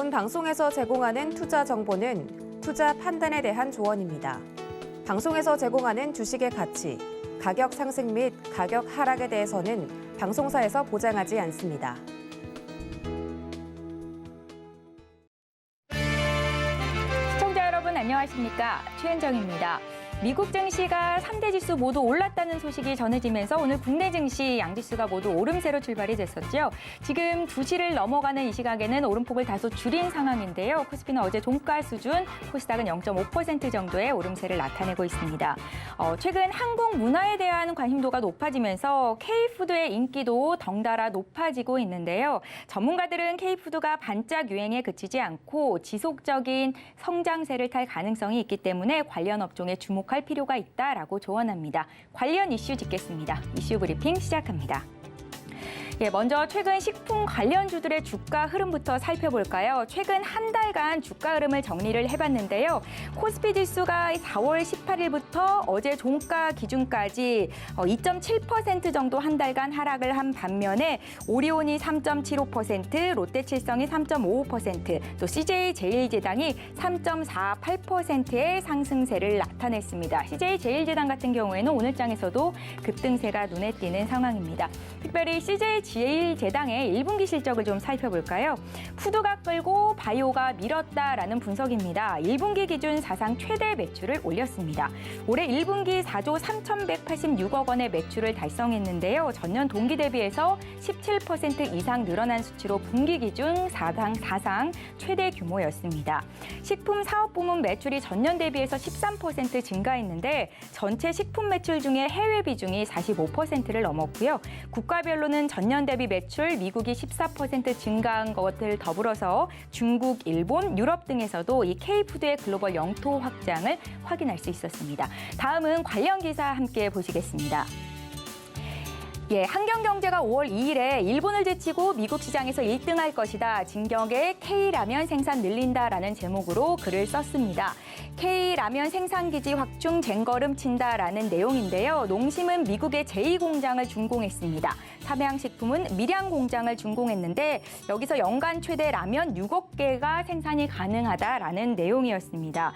본 방송에서 제공하는 투자 정보는 투자 판단에 대한 조언입니다. 방송에서 제공하는 주식의 가치, 가격 상승 및 가격 하락에 대해서는 방송사에서 보장하지 않습니다. 시청자 여러분 안녕하십니까? 최은정입니다. 미국 증시가 3대 지수 모두 올랐다는 소식이 전해지면서 오늘 국내 증시 양지수가 모두 오름세로 출발이 됐었죠. 지금 2시를 넘어가는 이 시각에는 오름폭을 다소 줄인 상황인데요. 코스피는 어제 종가 수준, 코스닥은 0.5% 정도의 오름세를 나타내고 있습니다. 최근 한국 문화에 대한 관심도가 높아지면서 K푸드의 인기도 덩달아 높아지고 있는데요. 전문가들은 K푸드가 반짝 유행에 그치지 않고 지속적인 성장세를 탈 가능성이 있기 때문에 관련 업종에 주목할 필요가 있다라고 조언합니다. 관련 이슈 짚겠습니다. 이슈 브리핑 시작합니다. 먼저 최근 식품 관련주들의 주가 흐름부터 살펴볼까요? 최근 한 달간 주가 흐름을 정리를 해봤는데요. 코스피 지수가 4월 18일부터 어제 종가 기준까지 2.7% 정도 한 달간 하락을 한 반면에 오리온이 3.75%, 롯데칠성이 3.55%, 또 CJ제일제당이 3.48%의 상승세를 나타냈습니다. CJ제일제당 같은 경우에는 오늘장에서도 급등세가 눈에 띄는 상황입니다. 특별히 CJ제일제당의 1분기 실적을 좀 살펴볼까요? 푸드가 끌고 바이오가 밀었다라는 분석입니다. 1분기 기준 사상 최대 매출을 올렸습니다. 올해 1분기 4조 3,186억 원의 매출을 달성했는데요. 전년 동기 대비해서 17% 이상 늘어난 수치로 분기 기준 사상 최대 규모였습니다. 식품 사업 부문 매출이 전년 대비해서 13% 증가했는데 전체 식품 매출 중에 해외 비중이 45%를 넘었고요. 국가별로는 전년 대비 매출 미국이 14% 증가한 것을 더불어서 중국, 일본, 유럽 등에서도 이 K푸드의 글로벌 영토 확장을 확인할 수 있었습니다. 다음은 관련 기사 함께 보시겠습니다. 한경경제가 5월 2일에 일본을 제치고 미국 시장에서 1등할 것이다. 진격의 K라면 생산 늘린다라는 제목으로 글을 썼습니다. K라면 생산기지 확충 쟁걸음 친다라는 내용인데요. 농심은 미국의 제2공장을 준공했습니다. 삼양식품은 밀양공장을 준공했는데 여기서 연간 최대 라면 6억 개가 생산이 가능하다라는 내용이었습니다.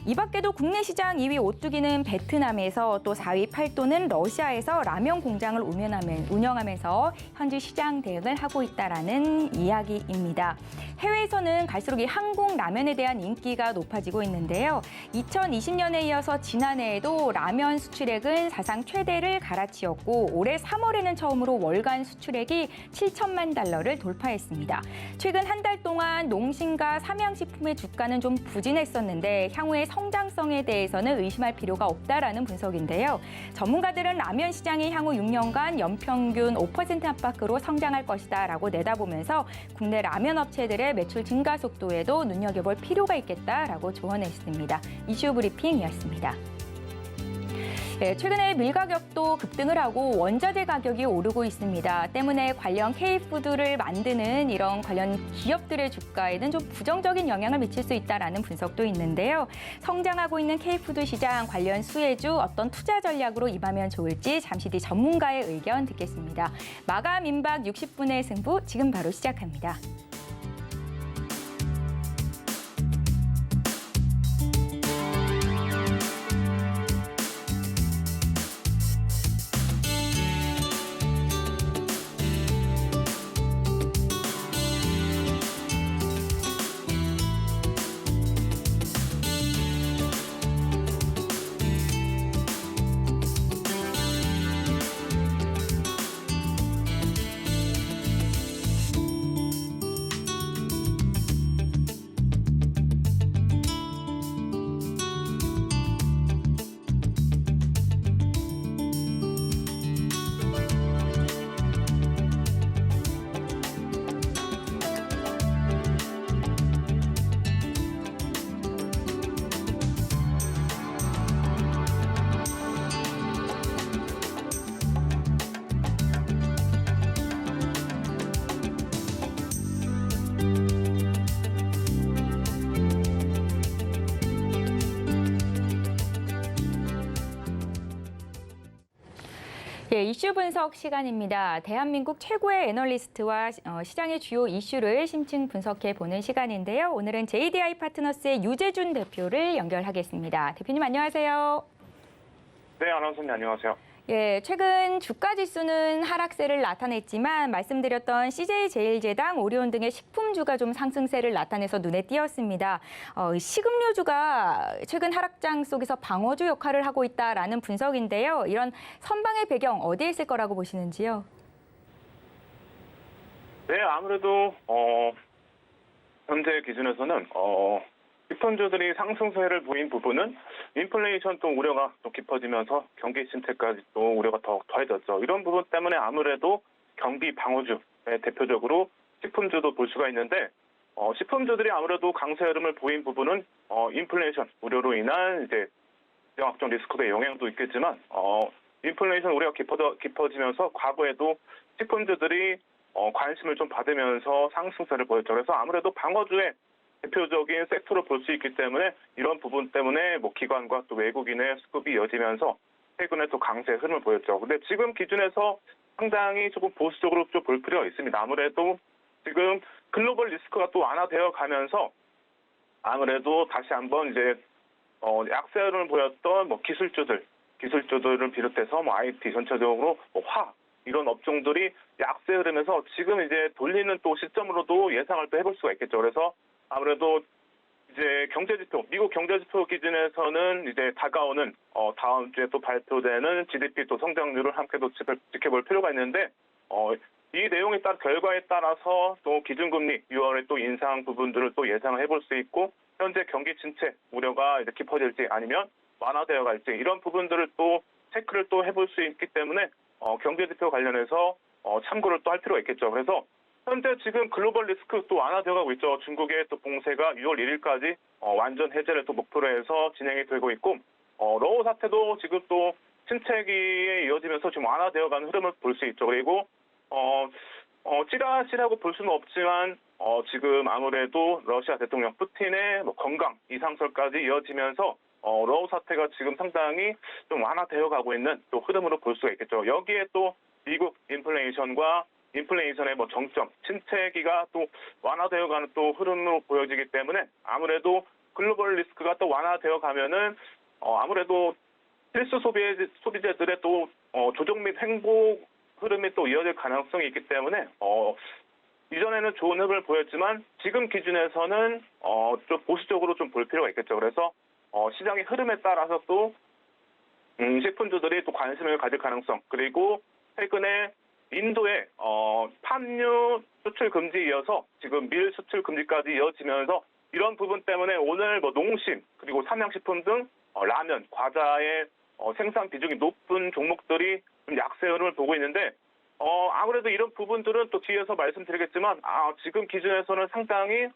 이 밖에도 국내 시장 2위 오뚜기는 베트남에서 또 4위 팔도는 러시아에서 라면 공장을 운영하면서 현지 시장 대응을 하고 있다라는 이야기입니다. 해외에서는 갈수록 이 한국 라면에 대한 인기가 높아지고 있는데요. 2020년에 이어서 지난해에도 라면 수출액은 사상 최대를 갈아치웠고 올해 3월에는 처음으로 월간 수출액이 7천만 달러를 돌파했습니다. 최근 한 달 동안 농심과 삼양식품의 주가는 좀 부진했었는데 향후에 성장성에 대해서는 의심할 필요가 없다라는 분석인데요. 전문가들은 라면 시장이 향후 6년간 연평균 5% 안팎으로 성장할 것이다라고 내다보면서 국내 라면 업체들의 매출 증가 속도에도 눈여겨볼 필요가 있겠다라고 조언했습니다. 이슈 브리핑이었습니다. 최근에 밀 가격도 급등을 하고 원자재 가격이 오르고 있습니다. 때문에 관련 K푸드를 만드는 이런 관련 기업들의 주가에는 좀 부정적인 영향을 미칠 수 있다는 분석도 있는데요. 성장하고 있는 K푸드 시장 관련 수혜주 어떤 투자 전략으로 임하면 좋을지 잠시 뒤 전문가의 의견 듣겠습니다. 마감 임박 60분의 승부 지금 바로 시작합니다. 네, 이슈 분석 시간입니다. 대한민국 최고의 애널리스트와 시장의 주요 이슈를 심층 분석해 보는 시간인데요. 오늘은 JDI 파트너스의 유재준 대표를 연결하겠습니다. 대표님 안녕하세요. 네, 아나운서님 안녕하세요. 예, 최근 주가 지수는 하락세를 나타냈지만 말씀드렸던 CJ제일제당, 오리온 등의 식품주가 좀 상승세를 나타내서 눈에 띄었습니다. 식음료주가 최근 하락장 속에서 방어주 역할을 하고 있다라는 분석인데요. 이런 선방의 배경 어디에 있을 거라고 보시는지요? 네, 아무래도 현재 기준에서는 식품주들이 상승세를 보인 부분은 인플레이션 또 우려가 또 깊어지면서 경기 침체까지 또 우려가 더 더해졌죠. 이런 부분 때문에 아무래도 경기 방어주의 대표적으로 식품주도 볼 수가 있는데 식품주들이 아무래도 강세 흐름을 보인 부분은 인플레이션 우려로 인한 이제 지정학적 리스크의 영향도 있겠지만 인플레이션 우려가 깊어지면서 과거에도 식품주들이 관심을 좀 받으면서 상승세를 보였죠. 그래서 아무래도 방어주의 대표적인 섹터로 볼 수 있기 때문에 이런 부분 때문에 뭐 기관과 또 외국인의 수급이 이어지면서 최근에 또 강세 흐름을 보였죠. 근데 지금 기준에서 상당히 조금 보수적으로 좀 볼 필요가 있습니다. 아무래도 지금 글로벌 리스크가 또 완화되어 가면서 아무래도 다시 한번 이제 약세 흐름을 보였던 뭐 기술주들을 비롯해서 뭐 IT 전체적으로 이런 업종들이 약세 흐름에서 지금 이제 돌리는 또 시점으로도 예상을 또 해볼 수가 있겠죠. 그래서 아무래도 이제 경제지표, 미국 경제지표 기준에서는 이제 다가오는 다음 주에 또 발표되는 GDP 또 성장률을 함께 또 지켜볼 필요가 있는데 이 내용에 따라 결과에 따라서 또 기준금리 6월에 또 인상 부분들을 또 예상을 해볼 수 있고 현재 경기 침체 우려가 이제 깊어질지 아니면 완화되어 갈지 이런 부분들을 또 체크를 또 해볼 수 있기 때문에 경제지표 관련해서 참고를 또 할 필요가 있겠죠. 그래서 현재 지금 글로벌 리스크 또 완화되어 가고 있죠. 중국의 또 봉쇄가 6월 1일까지 완전 해제를 또 목표로 해서 진행이 되고 있고 러우 사태도 지금 또 침체기에 이어지면서 지금 완화되어 가는 흐름을 볼 수 있죠. 그리고 찌라시라고 볼 수는 없지만 지금 아무래도 러시아 대통령 푸틴의 뭐 건강 이상설까지 이어지면서 러우 사태가 지금 상당히 좀 완화되어 가고 있는 또 흐름으로 볼 수가 있겠죠. 여기에 또 미국 인플레이션의 뭐 정점, 침체기가 또 완화되어 가는 또 흐름으로 보여지기 때문에 아무래도 글로벌 리스크가 또 완화되어 가면은 아무래도 필수 소비재들의 또 조정 및 행복 흐름이 또 이어질 가능성이 있기 때문에 이전에는 좋은 흐름을 보였지만 지금 기준에서는 좀 보수적으로 좀 볼 필요가 있겠죠. 그래서 시장의 흐름에 따라서 또 식품주들이 또 관심을 가질 가능성 그리고 최근에 인도의 팜유 수출 금지에 이어서 지금 밀 수출 금지까지 이어지면서 이런 부분 때문에 오늘 뭐 농심 그리고 삼양식품 등 라면, 과자의 생산 비중이 높은 종목들이 좀 약세 흐름을 보고 있는데 아무래도 이런 부분들은 또 뒤에서 말씀드리겠지만 지금 기준에서는 상당히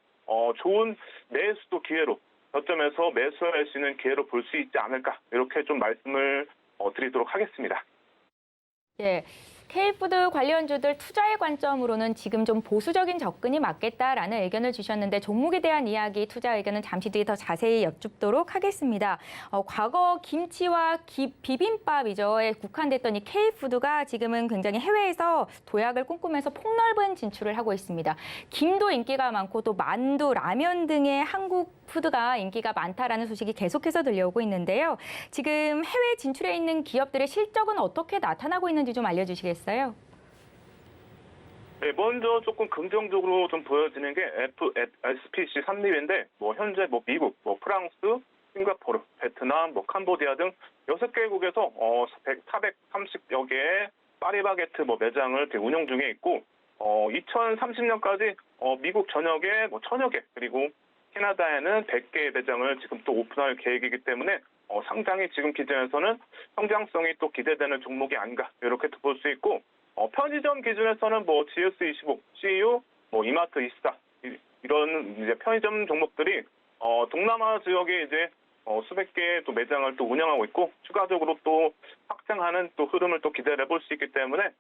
좋은 매수도 기회로 저점에서 매수할 수 있는 기회로 볼 수 있지 않을까 이렇게 좀 말씀을 드리도록 하겠습니다. 예. K푸드 관련주들 투자의 관점으로는 지금 좀 보수적인 접근이 맞겠다라는 의견을 주셨는데 종목에 대한 이야기, 투자 의견은 잠시 뒤에 더 자세히 여쭙도록 하겠습니다. 과거 김치와 비빔밥이죠에 국한됐던 이 K푸드가 지금은 굉장히 해외에서 도약을 꿈꾸면서 폭넓은 진출을 하고 있습니다. 김도 인기가 많고 또 만두, 라면 등의 한국 푸드가 인기가 많다라는 소식이 계속해서 들려오고 있는데요. 지금 해외 진출해 있는 기업들의 실적은 어떻게 나타나고 있는지 좀 알려주시겠어요? 네, 먼저 조금 긍정적으로 좀 보여지는 게 SPC 산립인데 뭐 현재 뭐 미국, 뭐 프랑스, 싱가포르, 베트남, 뭐 캄보디아 등 6개국에서 430여 개의 파리바게트 뭐 매장을 운영 중에 있고 2030년까지 미국 전역에 뭐 1000여 개 그리고 캐나다에는 100개의 매장을 지금 또 오픈할 계획이기 때문에 상당히 지금 기준에서는 성장성이 또 기대되는 종목이 아닌가 이렇게 볼 수 있고 편의점 기준에서는 뭐 GS25, CU, 뭐 이마트 24 이런 이제 편의점 종목들이 동남아 지역에 이제 수백 개의 또 매장을 또 운영하고 있고 추가적으로 또 확장하는 또 흐름을 또 기대해 볼 수 있기 때문에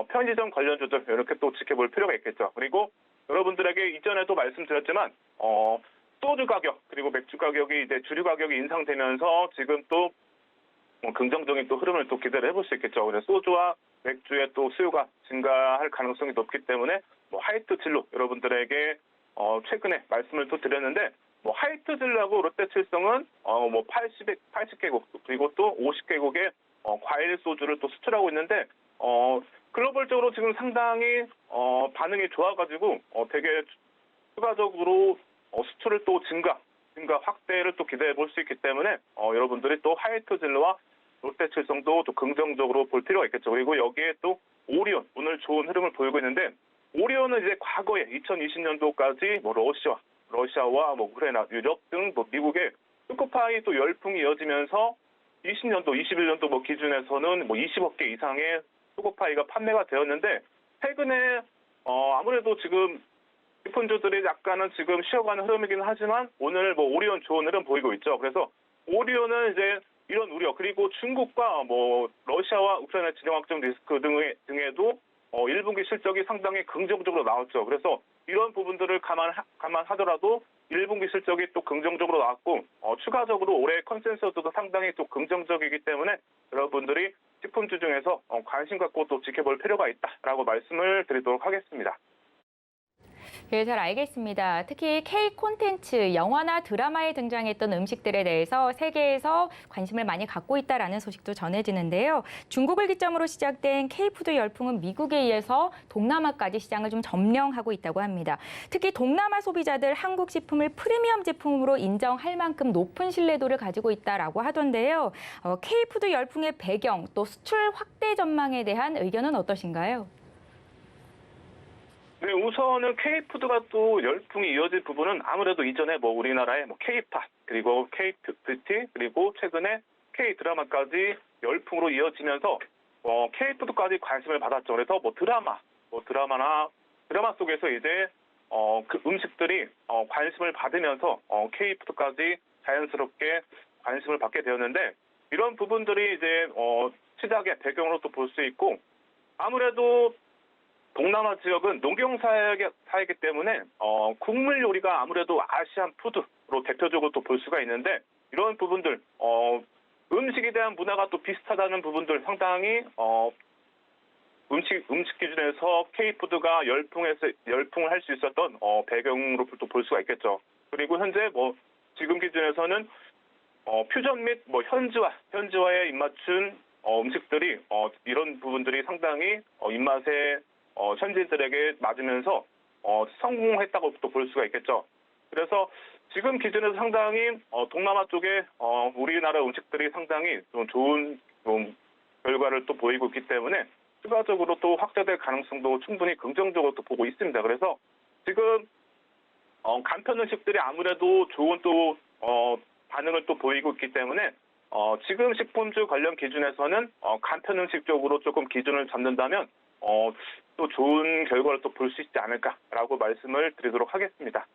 편의점 관련주들 이렇게 또 지켜볼 필요가 있겠죠. 그리고 여러분들에게 이전에도 말씀드렸지만 소주 가격 그리고 맥주 가격이 이제 주류 가격이 인상되면서 지금 또 긍정적인 또 흐름을 또 기대를 해볼 수 있겠죠. 그래서 소주와 맥주의 또 수요가 증가할 가능성이 높기 때문에 뭐 하이트 진로 여러분들에게 최근에 말씀을 또 드렸는데 뭐 하이트 진로하고 롯데칠성은 뭐 80개국 그리고 또 50개국의 과일 소주를 또 수출하고 있는데 글로벌적으로 지금 상당히 반응이 좋아가지고 되게 추가적으로 수출을 또 증가 확대를 또 기대해 볼 수 있기 때문에 여러분들이 또 하이트 진로와 롯데칠성도 또 긍정적으로 볼 필요가 있겠죠. 그리고 여기에 또 오리온 오늘 좋은 흐름을 보이고 있는데 오리온은 이제 과거에 2020년도까지 뭐 러시아와 뭐 우크라이나, 유럽 등 뭐 미국의 초코파이 또 열풍이 이어지면서 20년도, 21년도 뭐 기준에서는 뭐 20억 개 이상의 초코파이가 판매가 되었는데 최근에 아무래도 지금 식품주들이 약간은 지금 쉬어가는 흐름이긴 하지만 오늘 뭐 오리온 좋은 흐름 보이고 있죠. 그래서 오리온은 이제 이런 우려 그리고 중국과 뭐 러시아와 우크라이나 진영확정 리스크 등에도 1분기 실적이 상당히 긍정적으로 나왔죠. 그래서 이런 부분들을 감안하더라도 1분기 실적이 또 긍정적으로 나왔고 추가적으로 올해 컨센서스도 상당히 또 긍정적이기 때문에 여러분들이 식품주 중에서 관심 갖고 또 지켜볼 필요가 있다라고 말씀을 드리도록 하겠습니다. 네, 잘 알겠습니다. 특히 K 콘텐츠, 영화나 드라마에 등장했던 음식들에 대해서 세계에서 관심을 많이 갖고 있다라는 소식도 전해지는데요. 중국을 기점으로 시작된 K푸드 열풍은 미국에 이어서 동남아까지 시장을 좀 점령하고 있다고 합니다. 특히 동남아 소비자들 한국 식품을 프리미엄 제품으로 인정할 만큼 높은 신뢰도를 가지고 있다라고 하던데요. K푸드 열풍의 배경, 또 수출 확대 전망에 대한 의견은 어떠신가요? 네, 우선은 K푸드가 또 열풍이 이어질 부분은 아무래도 이전에 뭐 우리나라의 뭐 K팝 그리고 K뷰티 그리고 최근에 K드라마까지 열풍으로 이어지면서 K푸드까지 관심을 받았죠. 그래서 드라마 속에서 이제 그 음식들이 관심을 받으면서 K푸드까지 자연스럽게 관심을 받게 되었는데 이런 부분들이 이제 시작의 배경으로 또 볼 수 있고 아무래도 동남아 지역은 농경 사회이기 때문에 국물 요리가 아무래도 아시안 푸드로 대표적으로 또 볼 수가 있는데 이런 부분들 음식에 대한 문화가 또 비슷하다는 부분들 상당히 음식 기준에서 K푸드가 열풍을 할 수 있었던 배경으로 또 볼 수가 있겠죠. 그리고 현재 뭐 지금 기준에서는 퓨전 및 뭐 현지화에 입맞춘 음식들이 이런 부분들이 상당히 입맛에 현지인들에게 맞으면서 성공했다고 또 볼 수가 있겠죠. 그래서 지금 기준에서 상당히 동남아 쪽에 우리나라 음식들이 상당히 좀 좋은 결과를 또 보이고 있기 때문에 추가적으로 또 확대될 가능성도 충분히 긍정적으로 또 보고 있습니다. 그래서 지금 간편 음식들이 아무래도 좋은 또 반응을 또 보이고 있기 때문에 지금 식품주 관련 기준에서는 간편 음식 쪽으로 조금 기준을 잡는다면 또 좋은 결과를 또 볼 수 있지 않을까라고 말씀을 드리도록 하겠습니다.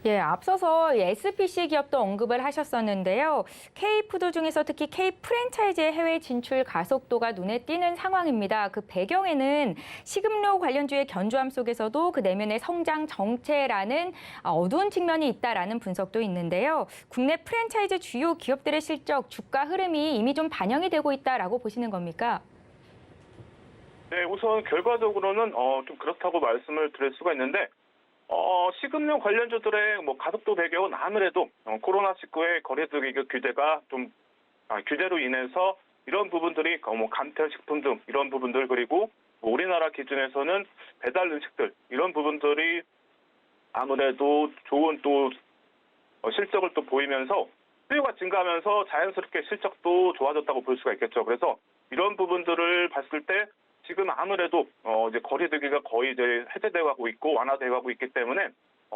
예, 앞서서 SPC 기업도 언급을 하셨었는데요. K푸드 중에서 특히 K 프랜차이즈의 해외 진출 가속도가 눈에 띄는 상황입니다. 그 배경에는 식음료 관련주의 견조함 속에서도 그 내면의 성장 정체라는 어두운 측면이 있다라는 분석도 있는데요. 국내 프랜차이즈 주요 기업들의 실적, 주가 흐름이 이미 좀 반영이 되고 있다라고 보시는 겁니까? 네, 우선 결과적으로는 좀 그렇다고 말씀을 드릴 수가 있는데 식음료 관련주들의 뭐 가속도 배경은 아무래도 코로나19의 거리두기 규제가 좀 규제로 인해서 이런 부분들이 뭐 간편식품 등 이런 부분들 그리고 뭐 우리나라 기준에서는 배달 음식들 이런 부분들이 아무래도 좋은 또 실적을 또 보이면서 수요가 증가하면서 자연스럽게 실적도 좋아졌다고 볼 수가 있겠죠. 그래서 이런 부분들을 봤을 때 지금 아무래도 이제 거리두기가 거의 이제 해제되어 가고 있고 완화되어 가고 있기 때문에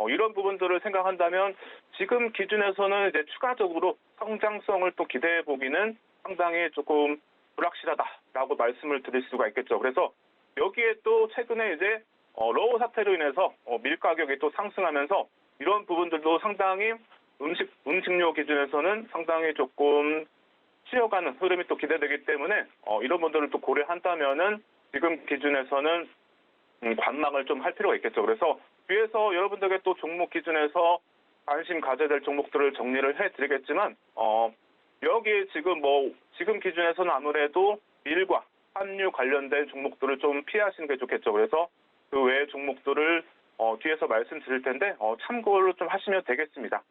이런 부분들을 생각한다면 지금 기준에서는 이제 추가적으로 성장성을 또 기대해 보기는 상당히 조금 불확실하다라고 말씀을 드릴 수가 있겠죠. 그래서 여기에 또 최근에 이제 러우 사태로 인해서 밀 가격이 또 상승하면서 이런 부분들도 상당히 음식료 기준에서는 상당히 조금 쉬어가는 흐름이 또 기대되기 때문에 이런 분들을 또 고려한다면은 지금 기준에서는 관망을 좀 할 필요가 있겠죠. 그래서 뒤에서 여러분들에게 또 종목 기준에서 관심 가져야 될 종목들을 정리를 해드리겠지만 여기에 지금 기준에서는 아무래도 밀과 환류 관련된 종목들을 좀 피하시는 게 좋겠죠. 그래서 그 외의 종목들을 뒤에서 말씀드릴 텐데 참고로 좀 하시면 되겠습니다.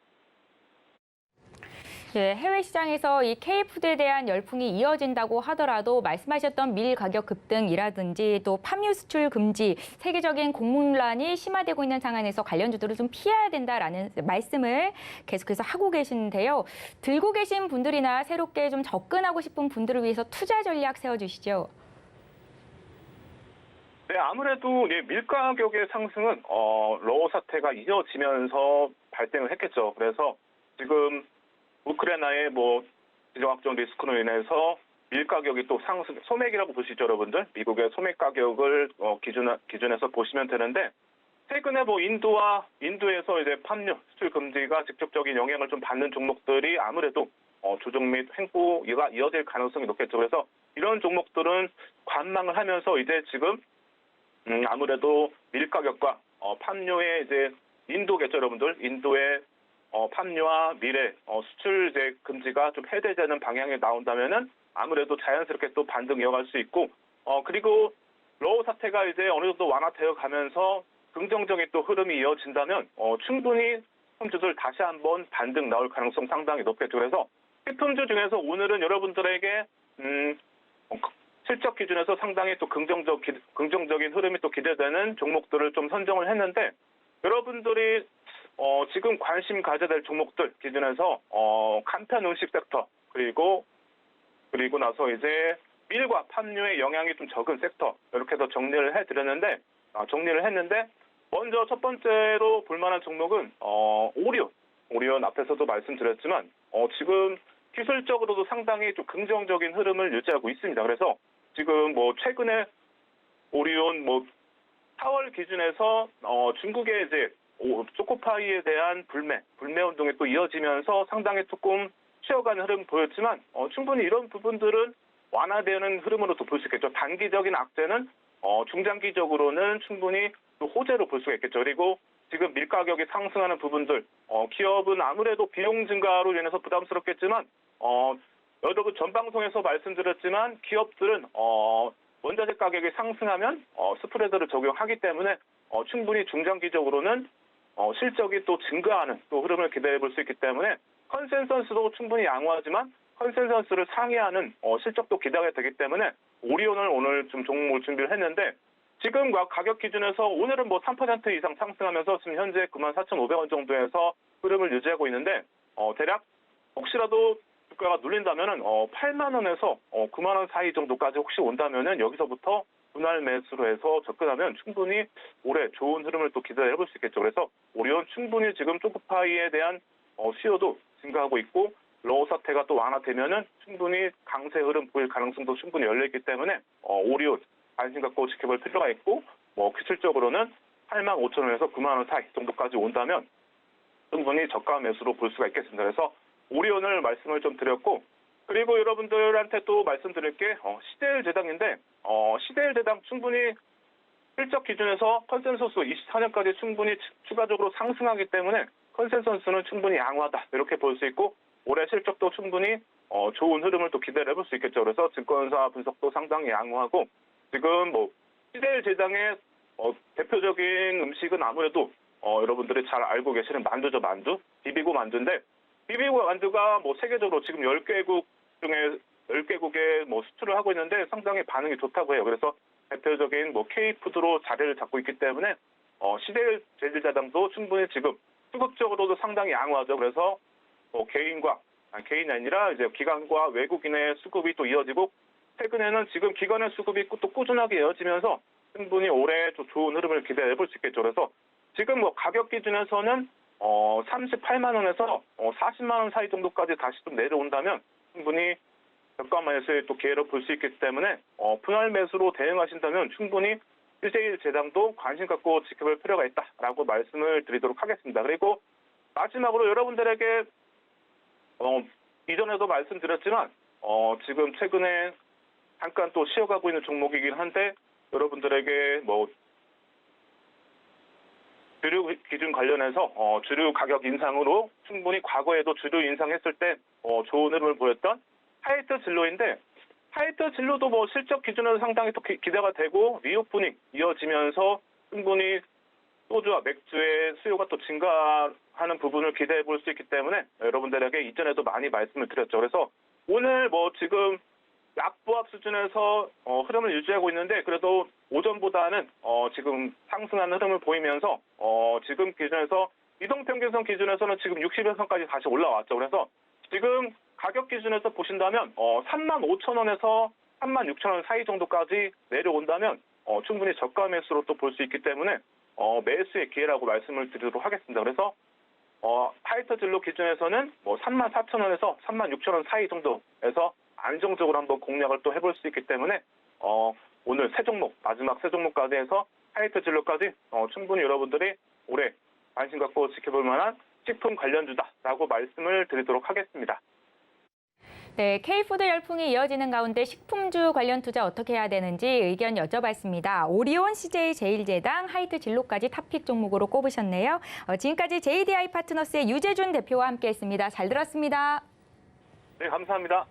예, 해외 시장에서 이 K푸드에 대한 열풍이 이어진다고 하더라도 말씀하셨던 밀 가격 급등이라든지 또 팜유 수출 금지, 세계적인 곡물난이 심화되고 있는 상황에서 관련주들을 좀 피해야 된다라는 말씀을 계속해서 하고 계시는데요. 들고 계신 분들이나 새롭게 좀 접근하고 싶은 분들을 위해서 투자 전략 세워주시죠. 네, 아무래도 밀 가격의 상승은 러우 사태가 이어지면서 발생을 했겠죠. 그래서 지금 우크라이나의 지정학적 리스크로 인해서 밀 가격이 또 상승, 소맥이라고 보시죠, 여러분들. 미국의 소맥 가격을 기준해서 보시면 되는데, 최근에 인도에서 이제 팜유 수출 금지가 직접적인 영향을 좀 받는 종목들이 아무래도 조정 및 횡보가 이어질 가능성이 높겠죠. 그래서 이런 종목들은 관망을 하면서 이제 지금 아무래도 밀 가격과 팜유의 이제 인도겠죠, 여러분들. 인도의 팜유와 밀의 수출 이제 금지가 좀 해제되는 방향에 나온다면은 아무래도 자연스럽게 또 반등 이어갈 수 있고, 그리고 러우 사태가 이제 어느 정도 완화되어 가면서 긍정적인 또 흐름이 이어진다면 충분히 품주들 다시 한번 반등 나올 가능성 상당히 높겠죠. 그래서 식품주 중에서 오늘은 여러분들에게 실적 기준에서 상당히 또 긍정적인 흐름이 또 기대되는 종목들을 좀 선정을 했는데, 여러분들이 지금 관심 가져야 될 종목들 기준에서 간편 음식 섹터 그리고 나서 이제 밀과 팜유의 영향이 좀 적은 섹터 이렇게 해서 정리를 했는데 먼저 첫 번째로 볼만한 종목은 오리온 앞에서도 말씀드렸지만 지금 기술적으로도 상당히 좀 긍정적인 흐름을 유지하고 있습니다. 그래서 지금 최근에 오리온 4월 기준에서 중국의 이제 초코파이에 대한 불매 운동이 또 이어지면서 상당히 조금 쉬어가는 흐름 보였지만 충분히 이런 부분들은 완화되는 흐름으로도 볼 수 있겠죠. 단기적인 악재는 중장기적으로는 충분히 또 호재로 볼 수가 있겠죠. 그리고 지금 밀 가격이 상승하는 부분들 기업은 아무래도 비용 증가로 인해서 부담스럽겠지만 여러분 전 방송에서 말씀드렸지만 기업들은 원자재 가격이 상승하면 스프레드를 적용하기 때문에 충분히 중장기적으로는 실적이 또 증가하는 또 흐름을 기대해 볼 수 있기 때문에 컨센서스도 충분히 양호하지만 컨센서스를 상회하는 실적도 기대가 되기 때문에 오리온을 오늘 좀 종목을 준비를 했는데 지금 가격 기준에서 오늘은 3% 이상 상승하면서 지금 현재 94,500원 정도에서 흐름을 유지하고 있는데 대략 혹시라도 주가가 눌린다면은 8만 원에서 9만 원 사이 정도까지 혹시 온다면은 여기서부터 분할 매수로 해서 접근하면 충분히 올해 좋은 흐름을 또 기대해 볼 수 있겠죠. 그래서 오리온 충분히 지금 초코파이에 대한 수요도 증가하고 있고 러우 사태가 또 완화되면은 충분히 강세 흐름 보일 가능성도 충분히 열려 있기 때문에 오리온 관심 갖고 지켜볼 필요가 있고 기술적으로는 8만 5천 원에서 9만 원 사이 정도까지 온다면 충분히 저가 매수로 볼 수가 있겠습니다. 그래서 오리온을 말씀을 좀 드렸고 그리고 여러분들한테 또 말씀드릴 게 시대일 제당인데 시대일 제당 충분히 실적 기준에서 컨센서스 24년까지 충분히 추가적으로 상승하기 때문에 컨센서스는 충분히 양호하다 이렇게 볼 수 있고 올해 실적도 충분히 좋은 흐름을 또 기대를 해볼 수 있겠죠. 그래서 증권사 분석도 상당히 양호하고 지금 시대일 제당의 대표적인 음식은 아무래도 여러분들이 잘 알고 계시는 만두죠. 비비고 만두인데 비비고 만두가 세계적으로 지금 10개국 중에 10개국에 수출을 하고 있는데 상당히 반응이 좋다고 해요. 그래서 대표적인 K푸드로 자리를 잡고 있기 때문에 시대일 제일제당도 충분히 지금 수급적으로도 상당히 양호하죠. 그래서 개인이 아니라 이제 기관과 외국인의 수급이 또 이어지고 최근에는 지금 기관의 수급이 또 꾸준하게 이어지면서 충분히 올해 또 좋은 흐름을 기대해 볼 수 있겠죠. 그래서 지금 가격 기준에서는 38만 원에서 40만 원 사이 정도까지 다시 좀 내려온다면 충분히 저가 매수의 또 기회로 볼 수 있기 때문에 분할 매수로 대응하신다면 충분히 시대일 제당도 관심 갖고 지켜볼 필요가 있다라고 말씀을 드리도록 하겠습니다. 그리고 마지막으로 여러분들에게 이전에도 말씀드렸지만 지금 최근에 잠깐 또 쉬어가고 있는 종목이긴 한데 여러분들에게 주류 기준 관련해서 주류 가격 인상으로 충분히 과거에도 주류 인상했을 때 좋은 흐름을 보였던 하이트 진로인데 하이트 진로도 뭐 실적 기준으로 상당히 또 기대가 되고 리오프닝 이어지면서 충분히 소주와 맥주의 수요가 또 증가하는 부분을 기대해 볼 수 있기 때문에 여러분들에게 이전에도 많이 말씀을 드렸죠. 그래서 오늘 뭐 지금 약보합 수준에서 흐름을 유지하고 있는데 그래도 오전보다는 지금 상승하는 흐름을 보이면서 지금 기준에서 이동평균선 기준에서는 지금 60일선까지 다시 올라왔죠. 그래서 지금 가격 기준에서 보신다면 35,000원에서 36,000원 사이 정도까지 내려온다면 충분히 저가 매수로 또 볼 수 있기 때문에 매수의 기회라고 말씀을 드리도록 하겠습니다. 그래서 하이트 진로 기준에서는 뭐 34,000원에서 36,000원 사이 정도에서 안정적으로 한번 공략을 또 해볼 수 있기 때문에 오늘 세 종목 마지막 세 종목까지 해서 하이트 진로까지 충분히 여러분들이 올해 관심 갖고 지켜볼 만한 식품 관련주다라고 말씀을 드리도록 하겠습니다. 네, K푸드 열풍이 이어지는 가운데 식품주 관련 투자 어떻게 해야 되는지 의견 여쭤봤습니다. 오리온, CJ 제일제당, 하이트 진로까지 탑픽 종목으로 꼽으셨네요. 지금까지 JDI 파트너스의 유재준 대표와 함께했습니다. 잘 들었습니다. 네, 감사합니다.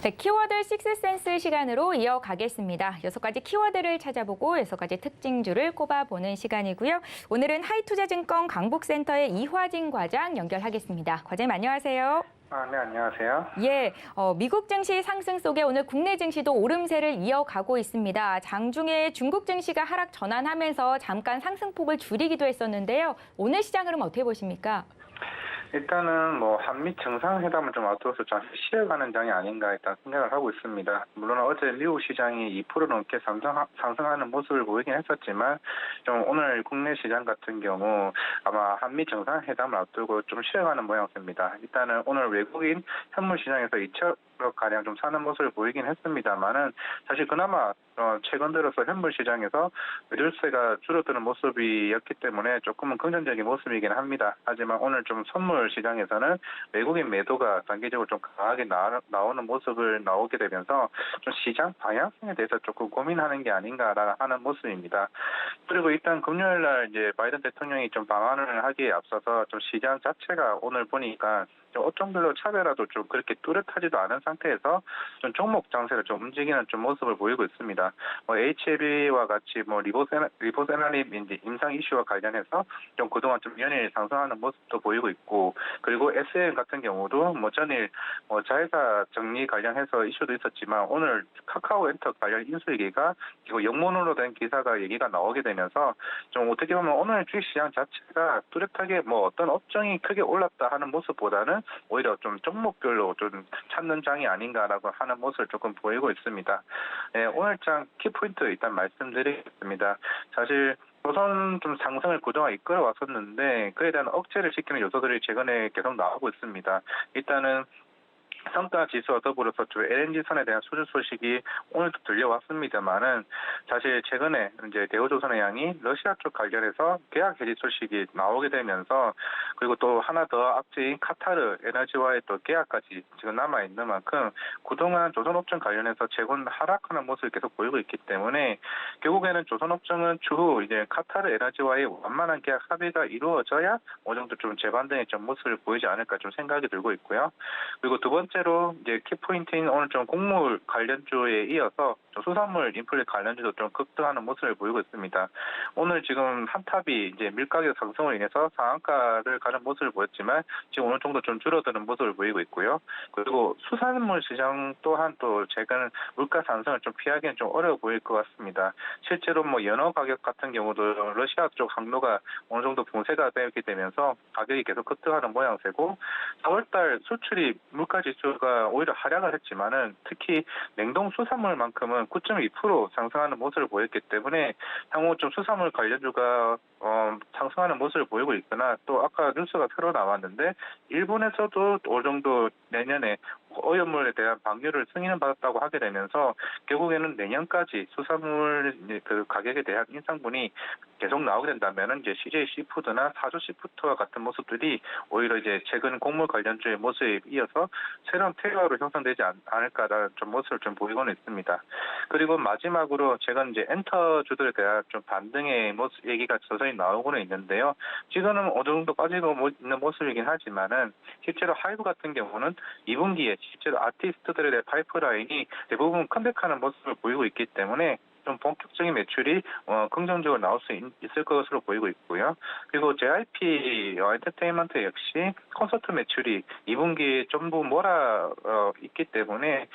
네, 키워드 식스센스 시간으로 이어가겠습니다. 6가지 키워드를 찾아보고 6가지 특징주를 꼽아보는 시간이고요. 오늘은 하이투자증권 강북센터의 이화진 과장 연결하겠습니다. 과장님 안녕하세요. 네, 안녕하세요. 예, 미국 증시 상승 속에 오늘 국내 증시도 오름세를 이어가고 있습니다. 장중에 중국 증시가 하락 전환하면서 잠깐 상승폭을 줄이기도 했었는데요. 오늘 시장 흐름 어떻게 보십니까? 일단은 뭐 한미 정상회담을 좀 앞두어서 잠시 쉬어가는 장이 아닌가 일단 생각을 하고 있습니다. 물론 어제 미국 시장이 2% 넘게 상승하는 모습을 보이긴 했었지만 좀 오늘 국내 시장 같은 경우 아마 한미 정상회담을 앞두고 좀 쉬어가는 모양새입니다. 일단은 오늘 외국인 현물 시장에서 2천 가량 좀 사는 모습을 보이긴 했습니다만은 사실 그나마 최근 들어서 현물 시장에서 매도세가 줄어드는 모습이었기 때문에 조금은 긍정적인 모습이긴 합니다. 하지만 오늘 좀 선물 시장에서는 외국인 매도가 단기적으로 좀 강하게 나오는 모습을 나오게 되면서 좀 시장 방향성에 대해서 조금 고민하는 게 아닌가라는 하는 모습입니다. 그리고 일단 금요일 날 이제 바이든 대통령이 좀 방한을 하기에 앞서서 좀 시장 자체가 오늘 보니까 업종별로 차별화도 좀 그렇게 뚜렷하지도 않은 상태에서 좀 종목 장세를 좀 움직이는 좀 모습을 보이고 있습니다. 뭐 HLB와 같이 뭐 리보세나립 이제 임상 이슈와 관련해서 좀 그동안 좀 연일 상승하는 모습도 보이고 있고, 그리고 SM 같은 경우도 뭐 전일 자회사 정리 관련해서 이슈도 있었지만 오늘 카카오엔터 관련 인수위기가 이거 영문으로 된 기사가 얘기가 나오게 되면서 좀 어떻게 보면 오늘 주식시장 자체가 뚜렷하게 뭐 어떤 업종이 크게 올랐다 하는 모습보다는 오히려 좀 종목별로 좀 찾는 장이 아닌가라고 하는 모습을 조금 보이고 있습니다. 네, 오늘 장 키포인트 일단 말씀드리겠습니다. 사실 우선 좀 상승을 그동안 이끌어 왔었는데 그에 대한 억제를 시키는 요소들이 최근에 계속 나오고 있습니다. 일단은 성과 지수와 더불어서 좀 LNG 선에 대한 수주 소식이 오늘도 들려왔습니다만은 사실 최근에 이제 대우조선해양이 러시아 쪽 관련해서 계약 해지 소식이 나오게 되면서 그리고 또 하나 더 앞뒤인 카타르 에너지와의 또 계약까지 지금 남아 있는 만큼 그동안 조선업종 관련해서 재고는 하락하는 모습을 계속 보이고 있기 때문에 결국에는 조선업종은 추후 이제 카타르 에너지와의 완만한 계약 합의가 이루어져야 어느 정도 좀 재반등의 좀 모습을 보이지 않을까 좀 생각이 들고 있고요. 그리고 두 번째로 이제 키포인트인 오늘 좀 곡물 관련주에 이어서 수산물 인플레 관련주도 좀 급등하는 모습을 보이고 있습니다. 오늘 지금 한탑이 이제 밀가격 상승으로 인해서 상한가를 가는 모습을 보였지만 지금 어느 정도 좀 줄어드는 모습을 보이고 있고요. 그리고 수산물 시장 또한 또 최근 물가 상승을 좀 피하기는 좀 어려워 보일 것 같습니다. 실제로 뭐 연어 가격 같은 경우도 러시아 쪽 항로가 어느 정도 봉쇄가 되게 되면서 가격이 계속 급등하는 모양새고 4월달 수출이 물가 지수가 오히려 하락을 했지만은 특히 냉동 수산물만큼은 9.2% 상승하는 모습을 보였기 때문에 향후 좀 수산물 관련주가 상승하는 모습을 보이고 있거나 또 아까 뉴스가 새로 나왔는데 일본에서도 어느 정도 내년에 오염물에 대한 방류를 승인을 받았다고 하게 되면서 결국에는 내년까지 수산물 그 가격에 대한 인상분이 계속 나오게 된다면은 이제 CJ 시푸드나 사조 시푸드와 같은 모습들이 오히려 이제 최근 곡물 관련주의 모습에 이어서 새로운 테러로 형성되지 않을까라는 좀 모습을 좀 보이고는 있습니다. 그리고 마지막으로 최근 이제 엔터주들에 대한 좀 반등의 모습 얘기가 서서히 나오고는 있는데요. 지금은 어느 정도 빠지고 있는 모습이긴 하지만은 실제로 하이브 같은 경우는 2분기에 실제로 아티스트들에 대한 파이프라인이 대부분 컴백하는 모습을 보이고 있기 때문에 좀 본격적인 매출이 긍정적으로 나올 수 있을 것으로 보이고 있고요. 그리고 JYP 엔터테인먼트 역시 콘서트 매출이 2분기에 전부 몰아 있기 때문에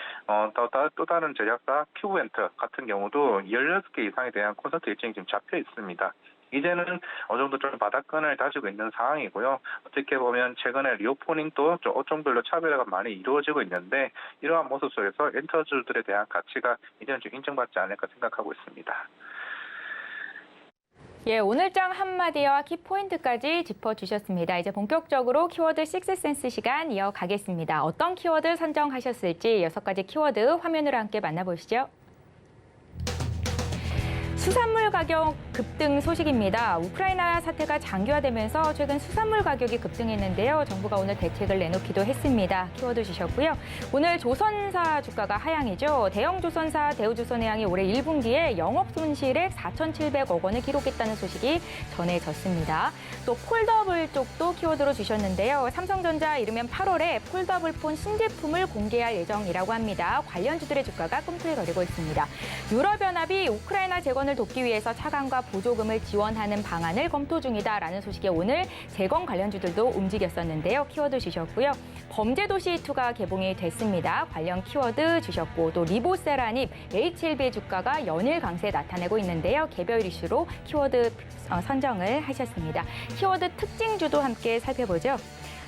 또 다른 제작사 큐브엔터 같은 경우도 16개 이상에 대한 콘서트 일정이 지금 잡혀 있습니다. 이제는 어느 정도 좀 바닥권을 다지고 있는 상황이고요. 어떻게 보면 최근에 리오프닝도 좀 업종별로 차별화가 많이 이루어지고 있는데 이러한 모습 속에서 엔터주들에 대한 가치가 이제는 좀 인정받지 않을까 생각하고 있습니다. 예, 오늘장 한마디와 키포인트까지 짚어주셨습니다. 이제 본격적으로 키워드 식스센스 시간 이어가겠습니다. 어떤 키워드 선정하셨을지 6가지 키워드 화면으로 함께 만나보시죠. 수산물 가격 급등 소식입니다. 우크라이나 사태가 장기화되면서 최근 수산물 가격이 급등했는데요. 정부가 오늘 대책을 내놓기도 했습니다. 키워드 주셨고요. 오늘 조선사 주가가 하향이죠. 대형 조선사 대우조선해양이 올해 1분기에 영업 손실액 4,700억 원을 기록했다는 소식이 전해졌습니다. 또 폴더블 쪽도 키워드로 주셨는데요. 삼성전자 이르면 8월에 폴더블 폰 신제품을 공개할 예정이라고 합니다. 관련주들의 주가가 꿈틀거리고 있습니다. 유럽연합이 우크라이나 재건을 돕기 위해서 차관과 보조금을 지원하는 방안을 검토 중이다라는 소식에 오늘 재건 관련주들도 움직였었는데요. 키워드 주셨고요. 범죄도시2가 개봉이 됐습니다. 관련 키워드 주셨고 또 리보세라닙 HLB의 주가가 연일 강세 나타내고 있는데요. 개별 이슈로 키워드 선정을 하셨습니다. 키워드 특징주도 함께 살펴보죠.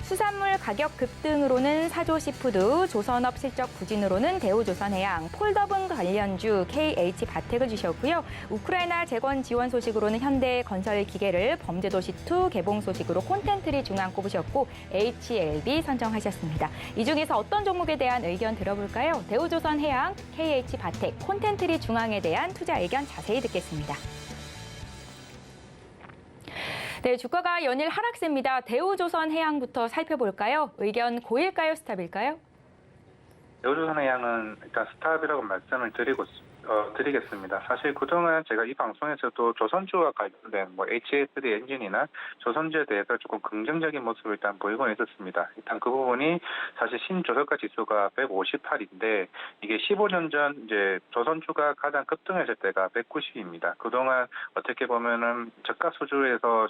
수산물 가격 급등으로는 사조시푸드, 조선업 실적 부진으로는 대우조선해양, 폴더블 관련주 KH바텍을 주셨고요. 우크라이나 재건 지원 소식으로는 현대건설기계를, 범죄도시2 개봉 소식으로 콘텐트리 중앙 꼽으셨고 HLB 선정하셨습니다. 이 중에서 어떤 종목에 대한 의견 들어볼까요? 대우조선해양, KH바텍, 콘텐트리 중앙에 대한 투자 의견 자세히 듣겠습니다. 네, 주가가 연일 하락세입니다. 대우조선해양부터 살펴볼까요? 의견 고일까요? 스탑일까요? 대우조선해양은 일단 스탑이라고 말씀을 드리겠습니다. 사실 그동안 제가 이 방송에서도 조선주와 관련된 HSD 엔진이나 조선주에 대해서 조금 긍정적인 모습을 일단 보이고는 있었습니다. 일단 그 부분이 사실 신조선가 지수가 158인데 이게 15년 전 이제 조선주가 가장 급등했을 때가 190입니다. 그동안 어떻게 보면은 저가 수주에서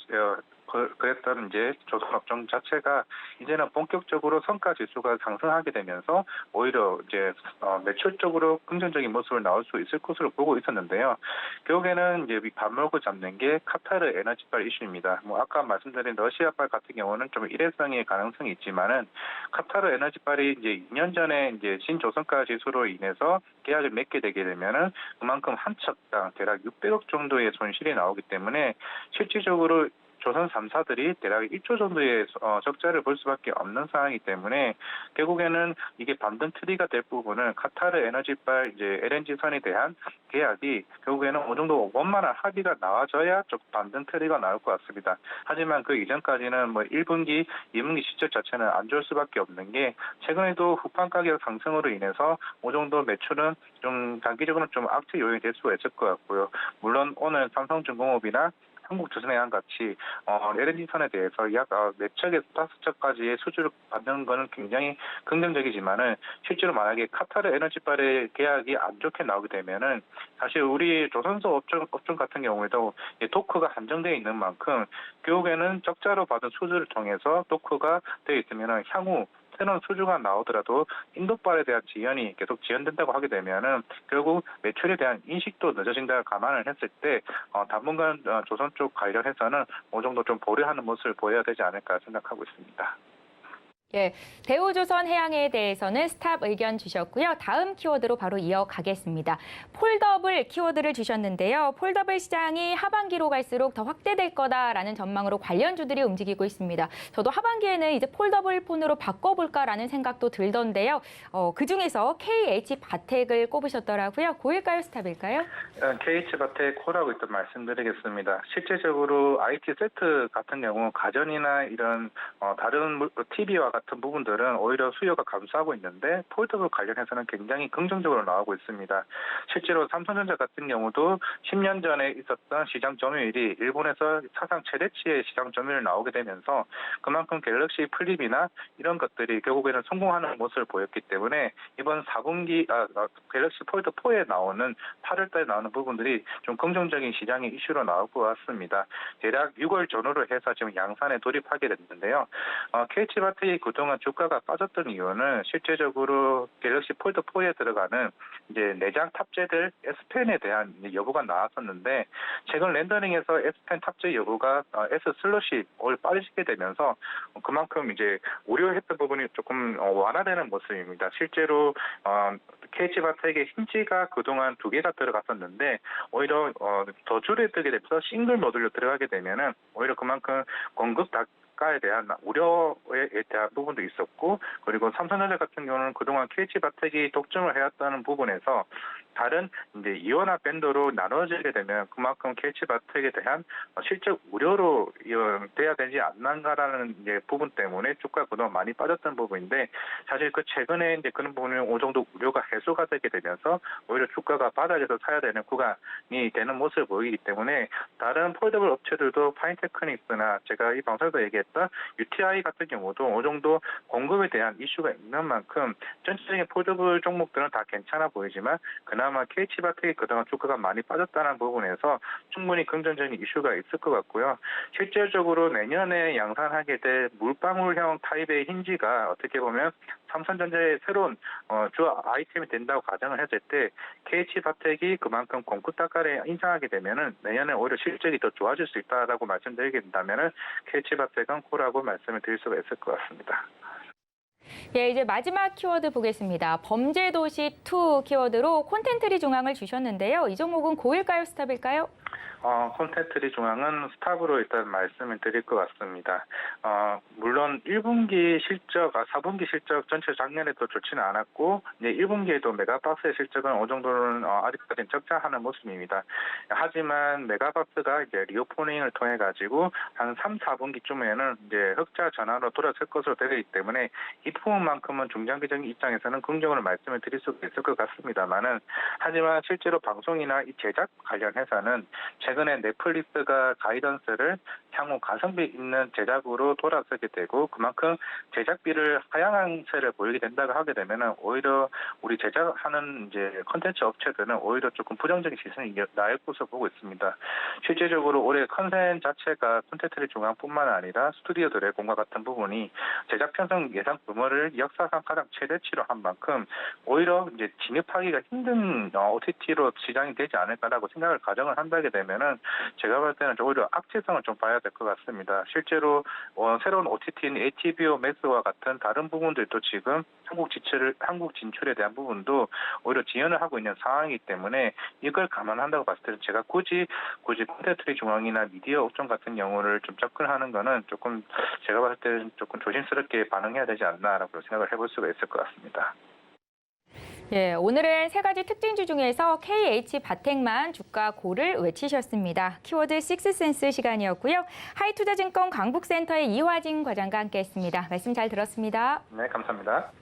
그랬던 이제 조선업종 자체가 이제는 본격적으로 성과 지수가 상승하게 되면서 오히려 이제 매출적으로 긍정적인 모습을 나올 수 있을 것으로 보고 있었는데요. 결국에는 이제 반목을 잡는 게 카타르 에너지발 이슈입니다. 아까 말씀드린 러시아발 같은 경우는 좀 일회성의 가능성이 있지만은 카타르 에너지발이 이제 2년 전에 이제 신조선가 지수로 인해서 계약을 맺게 되게 되면은 그만큼 한 척당 대략 600억 정도의 손실이 나오기 때문에 실질적으로 조선 3사들이 대략 1조 정도의 적자를 볼 수밖에 없는 상황이기 때문에 결국에는 이게 반등 트리가 될 부분은 카타르 에너지발 이제 LNG선에 대한 계약이 결국에는 어느 정도 원만한 합의가 나와져야 좀 반등 트리가 나올 것 같습니다. 하지만 그 이전까지는 1분기, 2분기 실적 자체는 안 좋을 수밖에 없는 게 최근에도 후판 가격 상승으로 인해서 어느 정도 매출은 좀 단기적으로는 좀 악재 요인이 될 수가 있을 것 같고요. 물론 오늘 삼성중공업이나 한국조선해양 같이 LNG선에 대해서 약 4척에서 5척까지의 수주를 받는 것은 굉장히 긍정적이지만은 실제로 만약에 카타르 에너지발의 계약이 안 좋게 나오게 되면은 사실 우리 조선소 업종 같은 경우에도 도크가 한정되어 있는 만큼 결국에는 적자로 받은 수주를 통해서 도크가 되어 있으면은 향후 새로운 수주가 나오더라도 인도발에 대한 지연이 계속 지연된다고 하게 되면은 결국 매출에 대한 인식도 늦어진다고 감안을 했을 때 당분간 조선 쪽 관련해서는 어느 정도 좀 보류하는 모습을 보여야 되지 않을까 생각하고 있습니다. 예, 대우조선 해양에 대해서는 스탑 의견 주셨고요. 다음 키워드로 바로 이어가겠습니다. 폴더블 키워드를 주셨는데요. 폴더블 시장이 하반기로 갈수록 더 확대될 거다라는 전망으로 관련주들이 움직이고 있습니다. 저도 하반기에는 이제 폴더블 폰으로 바꿔볼까라는 생각도 들던데요. 그중에서 KH바텍을 꼽으셨더라고요. 고일까요, 스탑일까요? KH바텍 콜하고 일단 말씀드리겠습니다. 실제적으로 IT 세트 같은 경우 가전이나 이런 다른 TV와 같은 부분들은 오히려 수요가 감소하고 있는데 폴더블 관련해서는 굉장히 긍정적으로 나오고 있습니다. 실제로 삼성전자 같은 경우도 10년 전에 있었던 시장 점유율이 일본에서 사상 최대치의 시장 점유율 나오게 되면서 그만큼 갤럭시 플립이나 이런 것들이 결국에는 성공하는 모습을 보였기 때문에 이번 4분기 갤럭시 폴드 4에 나오는 8월달에 나오는 부분들이 좀 긍정적인 시장의 이슈로 나올 것 같습니다. 대략 6월 전후로 해서 지금 양산에 돌입하게 됐는데요. KH바텍이 그동안 주가가 빠졌던 이유는 실제적으로 갤럭시 폴드 4에 들어가는 이제 내장 탑재될 S펜에 대한 여부가 나왔었는데 최근 렌더링에서 S펜 탑재 여부가 S 슬롯이 빠지게 되면서 그만큼 이제 우려했던 부분이 조금 완화되는 모습입니다. 실제로 KH바텍의 힌지가 그동안 2개가 들어갔었는데 오히려 더 줄어들게 되면서 싱글 모듈로 들어가게 되면은 오히려 그만큼 공급 에 대한 우려에 대한 부분도 있었고 그리고 삼성전자 같은 경우는 그동안 KH바텍이 독점을 해왔다는 부분에서 다른 이제 이원화 밴더로 나눠지게 되면 그만큼 KH바텍에 대한 실적 우려로 돼야 되지 않는가라는 이제 부분 때문에 주가 그동안 많이 빠졌던 부분인데 사실 그 최근에 이제 그런 부분이 어느 정도 우려가 해소가 되게 되면서 오히려 주가가 바닥에서 사야 되는 구간이 되는 모습을 보이기 때문에 다른 폴더블 업체들도 파인테크닉스나 제가 이 방송에서 얘기했던 UTI 같은 경우도 어느 정도 공급에 대한 이슈가 있는 만큼 전체적인 폴더블 종목들은 다 괜찮아 보이지만 그나마 KH바텍이 그동안 주가가 많이 빠졌다는 부분에서 충분히 긍정적인 이슈가 있을 것 같고요. 실질적으로 내년에 양산하게 될 물방울형 타입의 힌지가 어떻게 보면 삼성전자의 새로운 주 아이템이 된다고 가정을 했을 때 KH바텍이 그만큼 공급 단가를 인상하게 되면은 내년에 오히려 실적이 더 좋아질 수 있다라고 말씀드리게 된다면은 KH바텍은 콜라고 말씀을 드릴 수가 있을 것 같습니다. 예, 이제 마지막 키워드 보겠습니다. 범죄도시 2 키워드로 콘텐트리 중앙을 주셨는데요. 이 종목은 고일까요, 스탑일까요? 콘텐트리 중앙은 스탑으로 일단 말씀을 드릴 것 같습니다. 물론 1분기 실적, 4분기 실적 전체 작년에도 좋지는 않았고 이제 1분기에도 메가박스의 실적은 어느 정도는 아직까지는 적자하는 모습입니다. 하지만 메가박스가 이제 리오프닝을 통해 가지고 한 3, 4분기쯤에는 이제 흑자 전환으로 돌아설 것으로 되기 때문에 이 부분만큼은 중장기적인 입장에서는 긍정으로 말씀을 드릴 수 있을 것 같습니다만은 하지만 실제로 방송이나 이 제작 관련해서는 최근에 넷플릭스가 가이던스를 향후 가성비 있는 제작으로 돌아서게 되고 그만큼 제작비를 하향한 세를 보이게 된다고 하게 되면은 오히려 우리 제작하는 이제 콘텐츠 업체들은 오히려 조금 부정적인 시선이 나올 것으로 보고 있습니다. 실제적으로 올해 컨셉 자체가 콘텐츠의 중앙뿐만 아니라 스튜디오들의 공과 같은 부분이 제작 편성 예상 규모를 역사상 가장 최대치로 한 만큼 오히려 이제 진입하기가 힘든 OTT로 시장이 되지 않을까라고 생각을 가정을 한다게 되면은 제가 볼 때는 오히려 악재성을 좀 봐야 될 것 같습니다. 실제로 새로운 OTT인 HBO Max와 같은 다른 부분들도 지금 한국 진출에 대한 부분도 오히려 지연을 하고 있는 상황이기 때문에 이걸 감안한다고 봤을 때는 제가 굳이 콘텐츠 중앙이나 미디어 업종 같은 경우를 좀 접근하는 거는 조금 제가 봤을 때는 조금 조심스럽게 반응해야 되지 않나라고 생각을 해볼 수가 있을 것 같습니다. 예, 오늘은 세 가지 특징주 중에서 KH바텍만 주가 고를 외치셨습니다. 키워드 식스센스 시간이었고요. 하이투자증권 강북센터의 이화진 과장과 함께했습니다. 말씀 잘 들었습니다. 네, 감사합니다.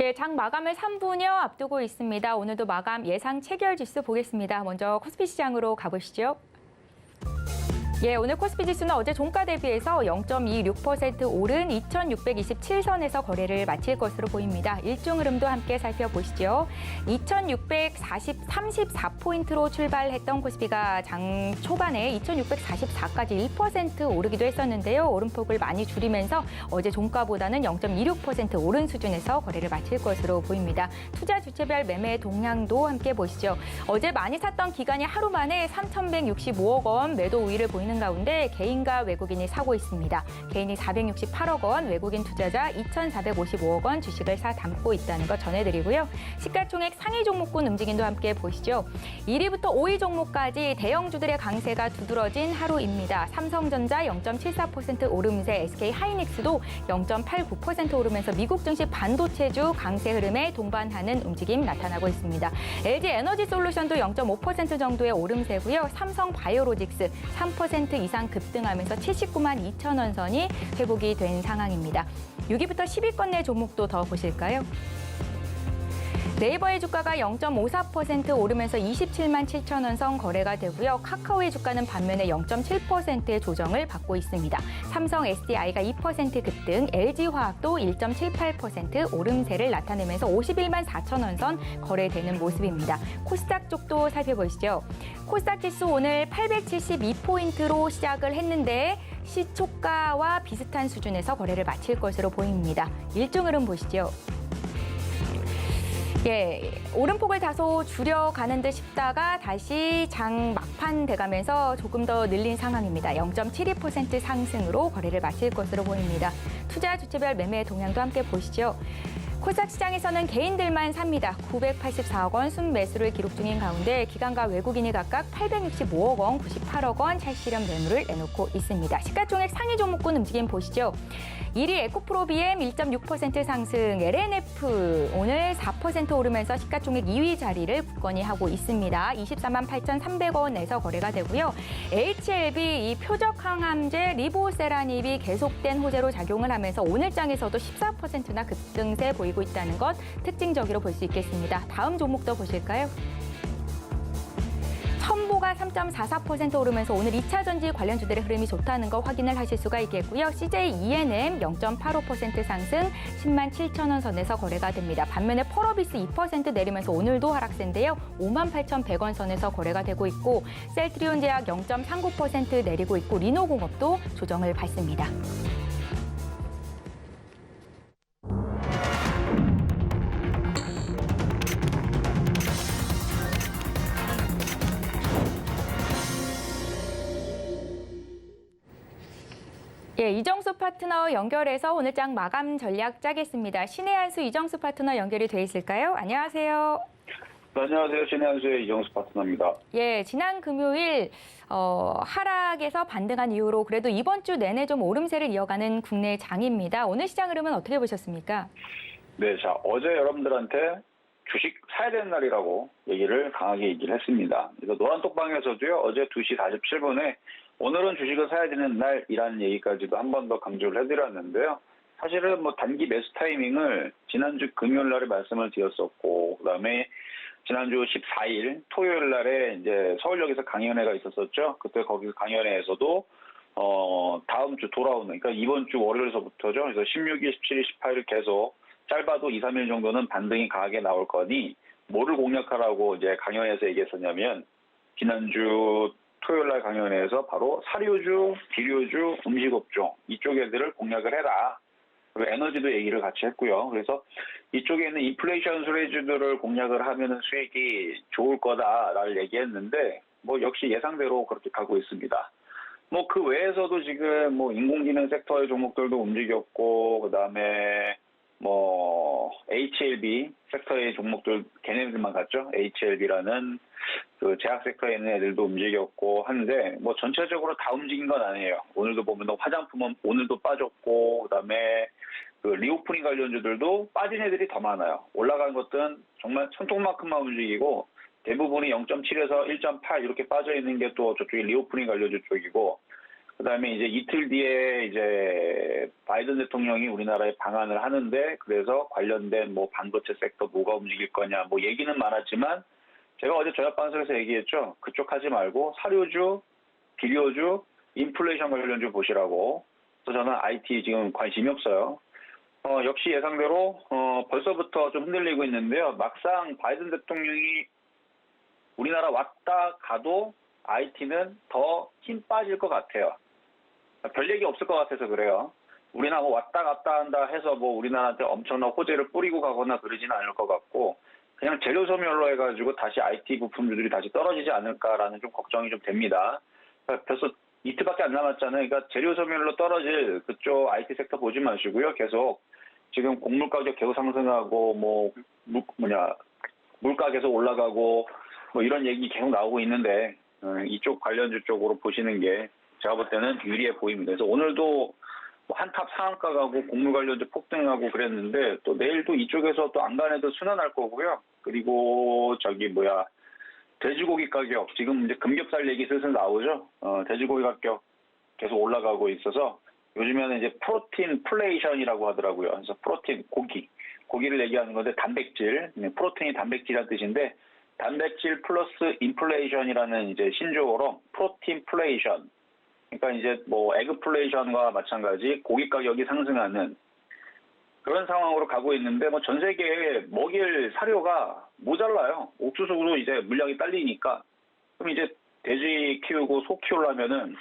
예, 장 마감을 3분여 앞두고 있습니다. 오늘도 마감 예상 체결 지수 보겠습니다. 먼저 코스피 시장으로 가보시죠. 예, 오늘 코스피 지수는 어제 종가 대비해서 0.26% 오른 2,627선에서 거래를 마칠 것으로 보입니다. 일중 흐름도 함께 살펴보시죠. 2,634포인트로 출발했던 코스피가 장 초반에 2,644까지 1% 오르기도 했었는데요. 오름폭을 많이 줄이면서 어제 종가보다는 0.26% 오른 수준에서 거래를 마칠 것으로 보입니다. 투자 주체별 매매 동향도 함께 보시죠. 어제 많이 샀던 기간이 하루 만에 3,165억 원 매도 우위를 보이는 가운데 개인과 외국인이 사고 있습니다. 개인이 468억 원, 외국인 투자자 2,455억 원 주식을 사 담고 있다는 것 전해드리고요. 시가총액 상위 종목군 움직임도 함께 보시죠. 1위부터 5위 종목까지 대형주들의 강세가 두드러진 하루입니다. 삼성전자 0.74% 오름세, SK하이닉스도 0.89% 오르면서 미국 증시 반도체주 강세 흐름에 동반하는 움직임 나타나고 있습니다. LG에너지솔루션도 0.5% 정도의 오름세고요. 삼성바이오로직스 3% 이상 급등하면서 79만 2천 원 선이 회복이 된 상황입니다. 6위부터 10위권 내 종목도 더 보실까요? 네이버의 주가가 0.54% 오르면서 27만 7천 원 선 거래가 되고요. 카카오의 주가는 반면에 0.7%의 조정을 받고 있습니다. 삼성 SDI가 2% 급등, LG화학도 1.78% 오름세를 나타내면서 51만 4천 원 선 거래되는 모습입니다. 코스닥 쪽도 살펴보시죠. 코스닥 지수 오늘 872포인트로 시작을 했는데 시초가와 비슷한 수준에서 거래를 마칠 것으로 보입니다. 일중 흐름 보시죠. 예, 오름폭을 다소 줄여가는 듯 싶다가 다시 장 막판 돼가면서 조금 더 늘린 상황입니다. 0.72% 상승으로 거래를 마칠 것으로 보입니다. 투자 주체별 매매 동향도 함께 보시죠. 코스닥 시장에서는 개인들만 삽니다. 984억 원 순매수를 기록 중인 가운데 기관과 외국인이 각각 865억 원, 98억 원 찰실현 매물을 내놓고 있습니다. 시가총액 상위 종목군 움직임 보시죠. 1위 에코프로비엠 1.6% 상승, LNF 오늘 4% 오르면서 시가총액 2위 자리를 굳건히 하고 있습니다. 24만 8,300원에서 거래가 되고요. HLB 이 표적 항암제 리보세라닙이 계속된 호재로 작용을 하면서 오늘장에서도 14%나 급등세 보이고 있다는 것 특징적으로 볼 수 있겠습니다. 다음 종목도 보실까요? 첨보가 3.44% 오르면서 오늘 2차 전지 관련주들의 흐름이 좋다는 거 확인을 하실 수가 있겠고요. CJ ENM 0.85% 상승 10만 7천 원 선에서 거래가 됩니다. 반면에 펄어비스 2% 내리면서 오늘도 하락세인데요. 5만 8,100원 선에서 거래가 되고 있고 셀트리온 제약 0.39% 내리고 있고 리노공업도 조정을 받습니다. 예, 이정수 파트너 연결해서 오늘 장 마감 전략 짜겠습니다. 신의 한수 이정수 파트너 연결이 돼 있을까요? 안녕하세요. 네, 안녕하세요. 신의 한수의 이정수 파트너입니다. 예, 지난 금요일 하락에서 반등한 이후로 그래도 이번 주 내내 좀 오름세를 이어가는 국내 장입니다. 오늘 시장 흐름은 어떻게 보셨습니까? 네, 자 어제 여러분들한테 주식 사야 되는 날이라고 강하게 얘기를 했습니다. 그래서 노란톡방에서도요. 어제 2시 47분에 오늘은 주식을 사야 되는 날이라는 얘기까지도 한 번 더 강조를 해드렸는데요. 사실은 뭐 단기 매수 타이밍을 지난주 금요일 날에 말씀을 드렸었고, 그다음에 지난주 14일 토요일 날에 이제 서울역에서 강연회가 있었었죠. 그때 거기서 강연회에서도 다음 주 돌아오는, 그러니까 이번 주 월요일서부터죠. 그래서 16일, 17일, 18일 계속 짧아도 2, 3일 정도는 반등이 강하게 나올 거니 뭐를 공략하라고 이제 강연회에서 얘기했었냐면 지난주 토요일 날 강연회에서 바로 사료주, 비료주, 음식업종 이쪽 애들을 공략을 해라. 그리고 에너지도 얘기를 같이 했고요. 그래서 이쪽에 있는 인플레이션 수혜주들을 공략을 하면은 수익이 좋을 거다라를 얘기했는데 뭐 역시 예상대로 그렇게 가고 있습니다. 뭐 그 외에서도 지금 뭐 인공지능 섹터의 종목들도 움직였고 그다음에 뭐 HLB 섹터의 종목들 걔네들만 갔죠. HLB라는 그 제약 섹터에 있는 애들도 움직였고 한데 뭐 전체적으로 다 움직인 건 아니에요. 오늘도 보면 화장품은 오늘도 빠졌고 그다음에 그 리오프닝 관련주들도 빠진 애들이 더 많아요. 올라간 것들은 정말 손톱만큼만 움직이고 대부분이 0.7에서 1.8 이렇게 빠져 있는 게 또 저쪽이 리오프닝 관련주 쪽이고 그다음에 이제 이틀 뒤에 이제 바이든 대통령이 우리나라에 방한을 하는데 그래서 관련된 뭐 반도체 섹터 뭐가 움직일 거냐 뭐 얘기는 많았지만 제가 어제 저녁 방송에서 얘기했죠. 그쪽 하지 말고 사료주, 비료주, 인플레이션 관련주 보시라고. 그래서 저는 IT 지금 관심이 없어요. 역시 예상대로 벌써부터 좀 흔들리고 있는데요. 막상 바이든 대통령이 우리나라 왔다 가도 IT는 더 힘 빠질 것 같아요. 별 얘기 없을 것 같아서 그래요. 우리나라 뭐 왔다 갔다 한다 해서 뭐 우리나라한테 엄청난 호재를 뿌리고 가거나 그러지는 않을 것 같고 그냥 재료 소멸로 해가지고 다시 IT 부품주들이 다시 떨어지지 않을까라는 좀 걱정이 좀 됩니다. 벌써 이틀밖에 안 남았잖아요. 그러니까 재료 소멸로 떨어질 그쪽 IT 섹터 보지 마시고요. 계속 지금 곡물 가격 계속 상승하고 물가 계속 올라가고 뭐 이런 얘기 계속 나오고 있는데 이쪽 관련주 쪽으로 보시는 게 제가 볼 때는 유리해 보입니다. 그래서 오늘도 한탑 상한가 가고 곡물 관련주 폭등하고 그랬는데 또 내일도 이쪽에서 또 안간해도 순환할 거고요. 그리고 돼지고기 가격 지금 이제 금겹살 얘기 슬슬 나오죠. 돼지고기 가격 계속 올라가고 있어서 요즘에는 이제 프로틴 플레이션이라고 하더라고요. 그래서 프로틴 고기를 얘기하는 건데 단백질 프로틴이 단백질이라는 뜻인데 단백질 플러스 인플레이션이라는 이제 신조어로 프로틴 플레이션. 그러니까 이제 뭐 에그플레이션과 마찬가지 고기 가격이 상승하는 그런 상황으로 가고 있는데 뭐 전 세계에 먹일 사료가 모자라요. 옥수수로 이제 물량이 딸리니까 그럼 이제 돼지 키우고 소 키우려면은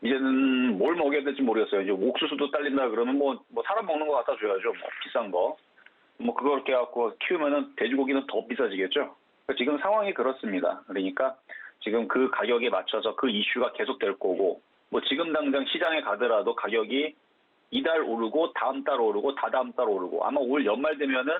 이제는 뭘 먹여야 될지 모르겠어요. 이제 옥수수도 딸린다 그러면 뭐 사람 먹는 거 갖다 줘야죠. 뭐 비싼 거. 뭐 그걸 이렇게 갖고 키우면은 돼지고기는 더 비싸지겠죠. 그러니까 지금 상황이 그렇습니다. 그러니까 지금 그 가격에 맞춰서 그 이슈가 계속될 거고 뭐 지금 당장 시장에 가더라도 가격이 이달 오르고 다음 달 오르고 다다음 달 오르고 아마 올 연말 되면은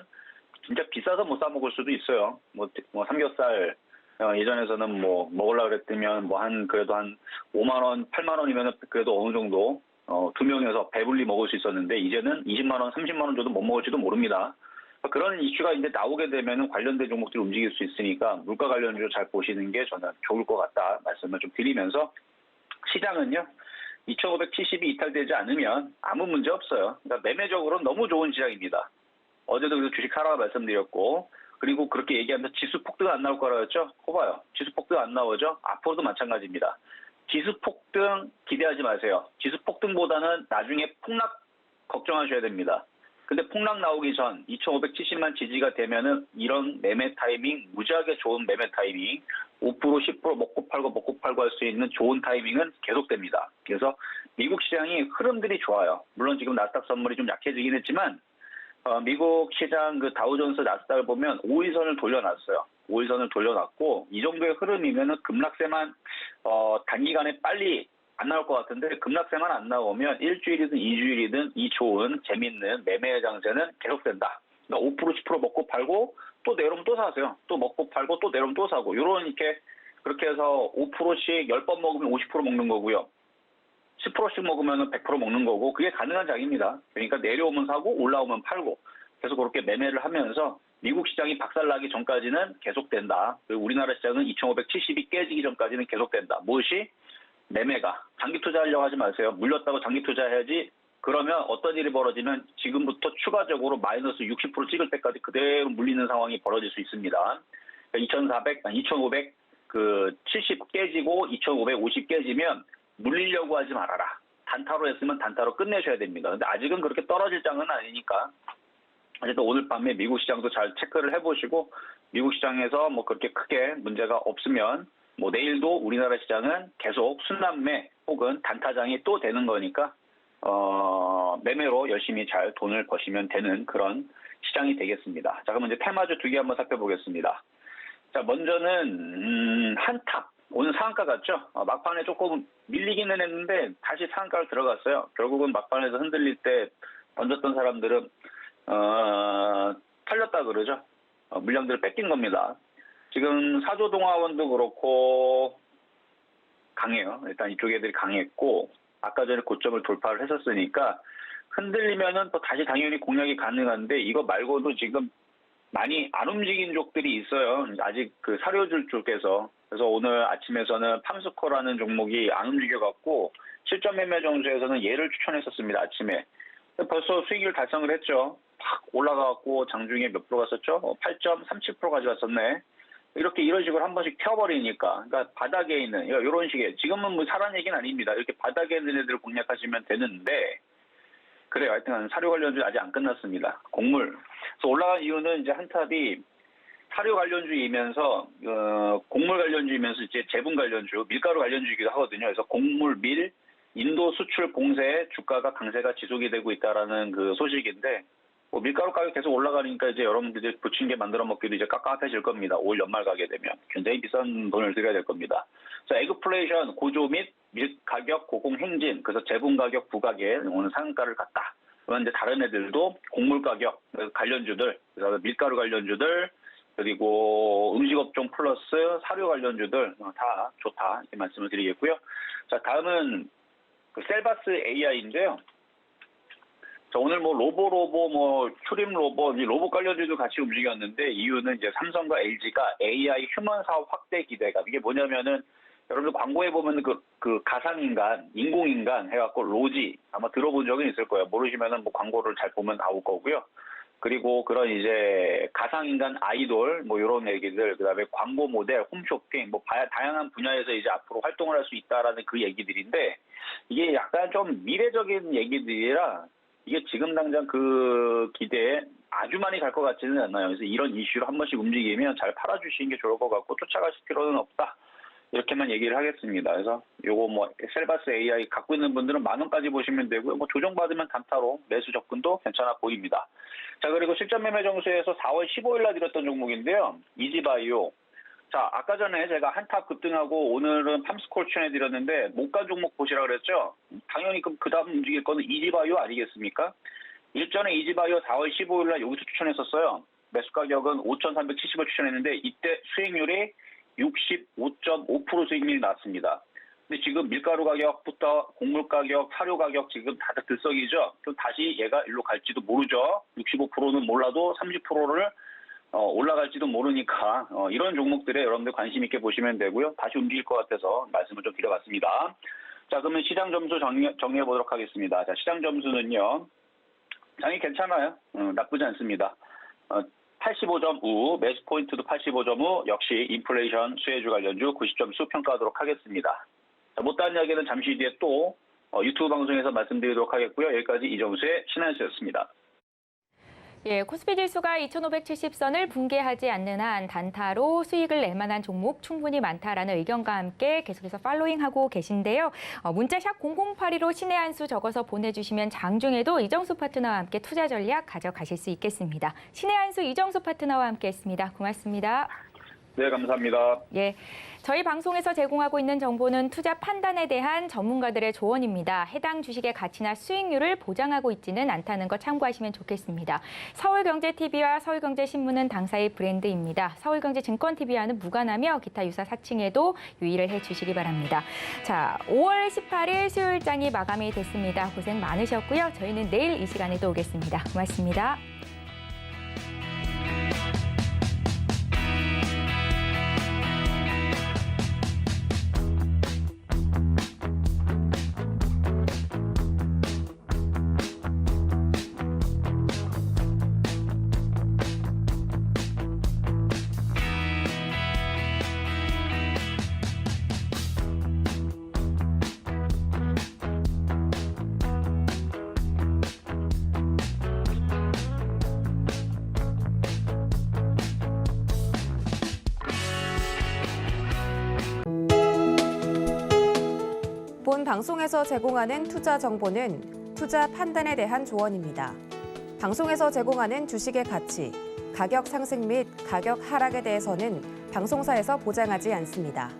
진짜 비싸서 못 사 먹을 수도 있어요. 뭐 삼겹살 예전에서는 뭐 먹으려고 그랬으면 그래도 한 5만 원, 8만 원이면 그래도 어느 정도 두 명에서 배불리 먹을 수 있었는데 이제는 20만 원, 30만 원 줘도 못 먹을지도 모릅니다. 그런 이슈가 이제 나오게 되면 관련된 종목들이 움직일 수 있으니까 물가 관련주로 잘 보시는 게 저는 좋을 것 같다 말씀을 좀 드리면서 시장은요 2570이 이탈되지 않으면 아무 문제 없어요. 그러니까 매매적으로는 너무 좋은 시장입니다. 어제도 그래서 주식 사라고 말씀드렸고 그리고 그렇게 얘기하면서 지수 폭등 안 나올 거라 했죠? 봐요. 지수 폭등 안 나오죠? 앞으로도 마찬가지입니다. 지수 폭등 기대하지 마세요. 지수 폭등보다는 나중에 폭락 걱정하셔야 됩니다. 근데 폭락 나오기 전 2570만 지지가 되면은 이런 매매 타이밍 무지하게 좋은 매매 타이밍 5% 10% 먹고 팔고 할 수 있는 좋은 타이밍은 계속됩니다. 그래서 미국 시장이 흐름들이 좋아요. 물론 지금 나스닥 선물이 좀 약해지긴 했지만 미국 시장 그 다우존스 나스닥을 보면 5일선을 돌려놨어요. 5일선을 돌려놨고 이 정도의 흐름이면은 급락세만 단기간에 빨리 안 나올 것 같은데 급락세만 안 나오면 일주일이든 2주일이든 이 좋은 재밌는 매매 장세는 계속된다. 그러니까 5% 10% 먹고 팔고 또 내려오면 또 사세요. 또 먹고 팔고 또 내려오면 또 사고 이렇게 그렇게 해서 5%씩 10번 먹으면 50% 먹는 거고요. 10%씩 먹으면 100% 먹는 거고 그게 가능한 장입니다. 그러니까 내려오면 사고 올라오면 팔고 계속 그렇게 매매를 하면서 미국 시장이 박살나기 전까지는 계속된다. 그리고 우리나라 시장은 2570이 깨지기 전까지는 계속된다. 무엇이? 매매가. 장기 투자하려고 하지 마세요. 물렸다고 장기 투자해야지. 그러면 어떤 일이 벌어지면 지금부터 추가적으로 마이너스 60% 찍을 때까지 그대로 물리는 상황이 벌어질 수 있습니다. 2500, 70 깨지고 2550 깨지면 물리려고 하지 말아라. 단타로 했으면 단타로 끝내셔야 됩니다. 근데 아직은 그렇게 떨어질 장은 아니니까. 어쨌든 오늘 밤에 미국 시장도 잘 체크를 해보시고 미국 시장에서 뭐 그렇게 크게 문제가 없으면 뭐 내일도 우리나라 시장은 계속 순환매 혹은 단타장이 또 되는 거니까 매매로 열심히 잘 돈을 버시면 되는 그런 시장이 되겠습니다. 자, 그럼 이제 테마주 두 개 한번 살펴보겠습니다. 자, 먼저는 한탑. 오늘 상한가 갔죠? 막판에 조금 밀리기는 했는데 다시 상한가를 들어갔어요. 결국은 막판에서 흔들릴 때 던졌던 사람들은 털렸다 그러죠. 물량들을 뺏긴 겁니다. 지금 사조동화원도 그렇고 강해요. 일단 이쪽 애들이 강했고 아까 전에 고점을 돌파를 했었으니까 흔들리면은 또 다시 당연히 공략이 가능한데 이거 말고도 지금 많이 안 움직인 쪽들이 있어요. 아직 그 사료줄 쪽에서. 그래서 오늘 아침에서는 팜스코라는 종목이 안 움직여갖고 실전 매매 점수에서는 얘를 추천했었습니다. 아침에. 벌써 수익률 달성을 했죠. 팍 올라가갖고 장중에 몇 프로 갔었죠? 8.37% 가져갔었네. 이렇게 이런 식으로 한 번씩 펴버리니까, 그러니까 바닥에 있는 이런 식의, 지금은 뭐 사란 얘기는 아닙니다. 이렇게 바닥에 있는 애들을 공략하시면 되는데, 그래요. 하여튼 사료 관련주 아직 안 끝났습니다. 곡물. 그래서 올라간 이유는 이제 한탑이 사료 관련주이면서 곡물 관련주이면서 이제 제분 관련주, 밀가루 관련주이기도 하거든요. 그래서 곡물, 밀, 인도 수출 봉쇄에 주가가 강세가 지속이 되고 있다라는 그 소식인데, 뭐 밀가루 가격 계속 올라가니까 이제 여러분들이 부침개 만들어 먹기도 이제 깝깝해질 겁니다. 올 연말 가게 되면 굉장히 비싼 돈을 들여야 될 겁니다. 자, 에그플레이션 고조 및 밀 가격 고공 행진, 그래서 제분 가격 부각에 오늘 상한가를 갔다. 그러면 이제 다른 애들도 곡물 가격 관련주들, 그다음에 밀가루 관련주들, 그리고 음식업종 플러스 사료 관련주들 다 좋다 이렇게 말씀을 드리겠고요. 자, 다음은 그 셀바스 AI인데요. 자, 오늘 뭐 로보 추림 로봇 관련주도 같이 움직였는데, 이유는 이제 삼성과 LG가 AI 휴먼 사업 확대 기대감. 이게 뭐냐면은 여러분들 광고에 보면 그 가상인간, 인공인간 해갖고 로지 아마 들어본 적은 있을 거예요. 모르시면은 뭐 광고를 잘 보면 나올 거고요. 그리고 그런 이제 가상인간 아이돌 뭐 이런 얘기들, 그다음에 광고 모델, 홈쇼핑 뭐 다양한 분야에서 이제 앞으로 활동을 할 수 있다라는 그 얘기들인데, 이게 약간 좀 미래적인 얘기들이라 이게 지금 당장 그 기대에 아주 많이 갈 것 같지는 않아요. 그래서 이런 이슈로 한 번씩 움직이면 잘 팔아주시는 게 좋을 것 같고, 쫓아가실 필요는 없다. 이렇게만 얘기를 하겠습니다. 그래서 요거 뭐 셀바스 AI 갖고 있는 분들은 10,000원까지 보시면 되고요. 뭐 조정받으면 단타로 매수 접근도 괜찮아 보입니다. 자, 그리고 실전 매매 정수에서 4월 15일 날 드렸던 종목인데요. 이지바이오. 자, 아까 전에 제가 한탑 급등하고 오늘은 팜스콜 추천해드렸는데 못 간 종목 보시라 그랬죠? 당연히 그 다음 움직일 거는 이지바이오 아니겠습니까? 일전에 이지바이오 4월 15일 날 여기서 추천했었어요. 매수 가격은 5,370을 추천했는데 이때 수익률이 65.5% 수익률이 나왔습니다. 근데 지금 밀가루 가격부터 곡물 가격, 사료 가격 지금 다들 들썩이죠? 그럼 다시 얘가 일로 갈지도 모르죠. 65%는 몰라도 30%를 올라갈지도 모르니까 이런 종목들에 여러분들 관심 있게 보시면 되고요. 다시 움직일 것 같아서 말씀을 좀 드려봤습니다. 자, 그러면 시장 점수 정리해 보도록 하겠습니다. 자, 시장 점수는요. 장이 괜찮아요. 나쁘지 않습니다. 85.5, 매수 포인트도 85.5, 역시 인플레이션 수혜주 관련주 90점수 평가하도록 하겠습니다. 자, 못다한 이야기는 잠시 뒤에 또 유튜브 방송에서 말씀드리도록 하겠고요. 여기까지 이정수의 신한수였습니다. 예, 코스피 지수가 2,570선을 붕괴하지 않는 한 단타로 수익을 낼 만한 종목 충분히 많다라는 의견과 함께 계속해서 팔로잉하고 계신데요. 문자 샵 0082로 신의 한 수 적어서 보내주시면 장중에도 이정수 파트너와 함께 투자 전략 가져가실 수 있겠습니다. 신의 한 수 이정수 파트너와 함께했습니다. 고맙습니다. 네, 감사합니다. 예, 저희 방송에서 제공하고 있는 정보는 투자 판단에 대한 전문가들의 조언입니다. 해당 주식의 가치나 수익률을 보장하고 있지는 않다는 것 참고하시면 좋겠습니다. 서울경제TV와 서울경제신문은 당사의 브랜드입니다. 서울경제증권TV와는 무관하며 기타 유사 사칭에도 유의를 해주시기 바랍니다. 자, 5월 18일 수요일장이 마감이 됐습니다. 고생 많으셨고요. 저희는 내일 이 시간에 또 오겠습니다. 고맙습니다. 본 방송에서 제공하는 투자 정보는 투자 판단에 대한 조언입니다. 방송에서 제공하는 주식의 가치, 가격 상승 및 가격 하락에 대해서는 방송사에서 보장하지 않습니다.